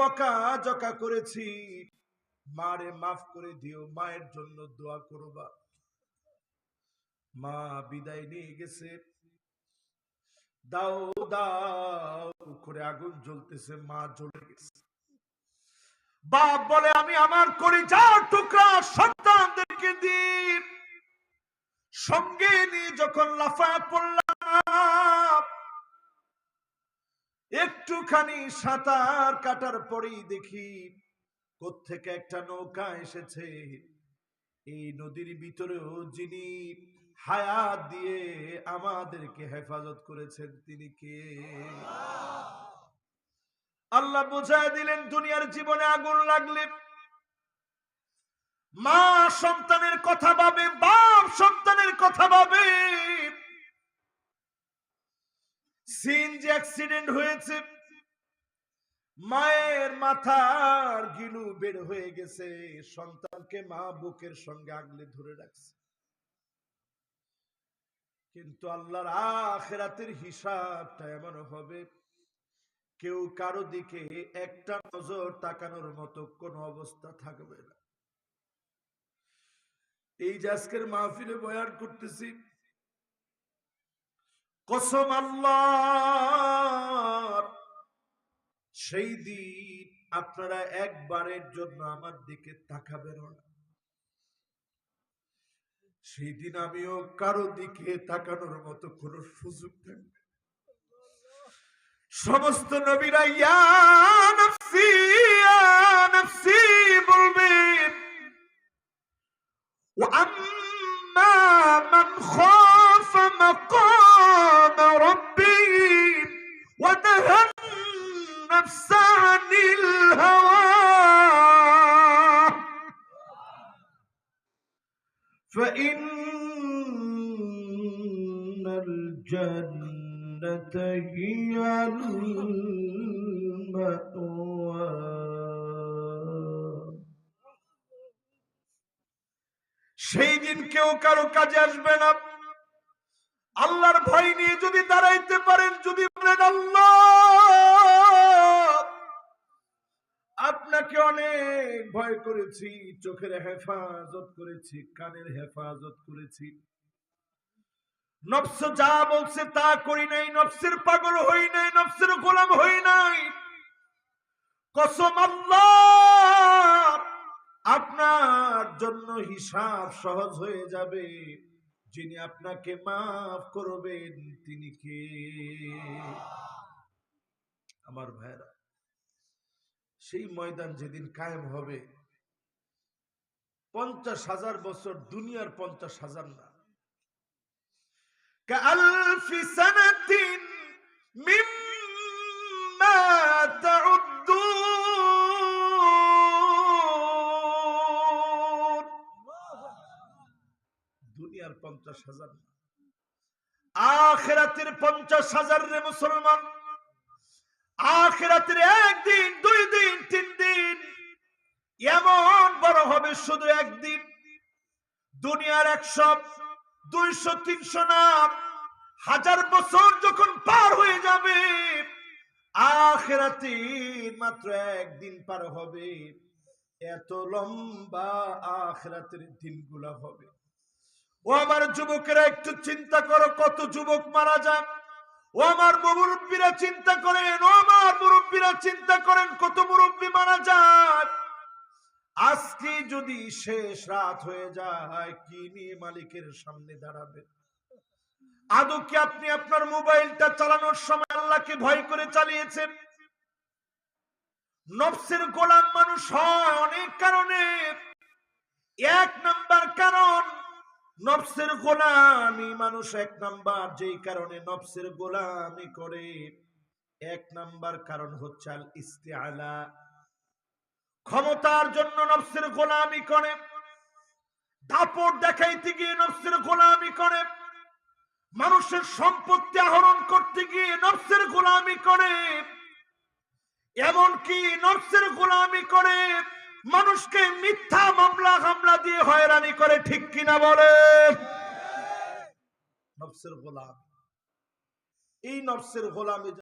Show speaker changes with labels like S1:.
S1: বকাঝকা করেছি, মারে মাফ করে দিও, মায়ের জন্য দোয়া করবা। মা বিদায় নিয়ে গেছে, দাও দাও করে আগুন জ্বলতেছে, মা জ্বলে গেছে। বাপ বলে আমি আমার কলিজার টুকরা সন্তানদেরকে দিয়ে সঙ্গে নিয়ে যখন লাফায় পড়লাম, একটুখানি সাঁতার কাটার পরেই দেখি কোত্থেকে একটা নৌকা এসেছে। এই নদীর ভিতরেও যিনি হায়াত দিয়ে আমাদেরকে হেফাজত করেছেন তিনি কে? আল্লাহ বুঝায় দিলেন, দুনিয়ার জীবনে আগুন লাগলে মা সন্তানের কথা ভাবে, বাপ সন্তানের কথা ভাবে। সিএনজি অ্যাক্সিডেন্ট হয়েছে, মায়ের মাথার গিলু বের হয়ে গেছে, সন্তানকে মা বুকের সঙ্গে আগলে ধরে রাখছে। কিন্তু আল্লাহর আখিরাতের হিসাবটা এমন হবে, কেউ কারো দিকে একটা নজর তাকানোর মতো কোন অবস্থা থাকবে না। এই যে আজকের মাহফিলে বয়ান করতেছি, কসম আল্লাহর, সেই দিন আপনারা একবারের জন্য আমার দিকে তাকাবেন না। সেই দিন আমিও কারো দিকে তাকানোর মতো কোন সুযোগ থাকবে। সমস্ত নবীরা ইয়া নাফসি বলবে, وأما من خاف مقام ربه ونهى النفس عن الهوى فإن الجنة هي المأوى। সেই দিন কেউ কারো কাজে আসবে না। আল্লাহর ভয় নিয়ে যদি দাঁড়াইতে পারেন, যদি বলেন আল্লাহ আপনাকে অনেক ভয় করেছি, চোখের হেফাজত করেছি, কানের হেফাজত করেছি, নফস যা বলছে তা করি নাই, নফসের পাগল হই নাই, নফসের গোলাম হই নাই, কসম আল্লাহ আপনার জন্য হিসাব সহজ হয়ে যাবে। যিনি আপনাকে মাফ করবেন তিনি কে? আমার ভাইরা, সেই ময়দান যেদিন কায়েম হবে, 50,000 বছর, দুনিয়ার 50,000 না, কাআলফি সানাতিন মিম্মা তাউদ্দুন। দুনিয়ার 50,000 না, আখিরাতের 50,000 রে মুসলমান। আখিরাতের একদিন, 2 দিন, 3 দিন এমন বড় হবে, শুধু একদিন। দুনিয়ার 100, 200, 300 না, 1000 বছর যখন পার হয়ে যাবে, আখিরাতের মাত্র একদিন পার হবে। এত লম্বা আখিরাতের দিনগুলা হবে। ও আমার যুবকেরা, একটু চিন্তা করো, কত যুবক মারা যায়। ও আমার মুরব্বীরা চিন্তা করেন, ও আমার মুরব্বীরা চিন্তা করেন, কত মুরব্বী মারা যায়। আজকে যদি শেষ রাত হয়ে যায়, কি নিয়ে মালিকের সামনে দাঁড়াবেন? আদৌ কি আপনি আপনার মোবাইলটা চালানোর সময় আল্লাহকে ভয় করে চালিয়েছেন? নফসের গোলাম মানুষ হয় অনেক কারণে। 1 নাম্বার কারণ, নফসের গোলামি মানুষ 1 নাম্বার যেই কারণে নফসের গোলামি করে, 1 নাম্বার কারণ হচ্ছে আল ইস্তিআলা, ক্ষমতার জন্য নফসের গোলামি করে, দাপট দেখাইতে গিয়ে নফসের গোলামি করে, মানুষের সম্পত্তি আহরণ করতে গিয়ে নফসের গোলামি করে, এমনকি নফসের গোলামি করে মানুষকে মিথ্যা মামলা হামলা দিয়ে হয়রানি করে। ঠিক কিনা বলে? নফসের গোলাম, এই নফসের গোলামি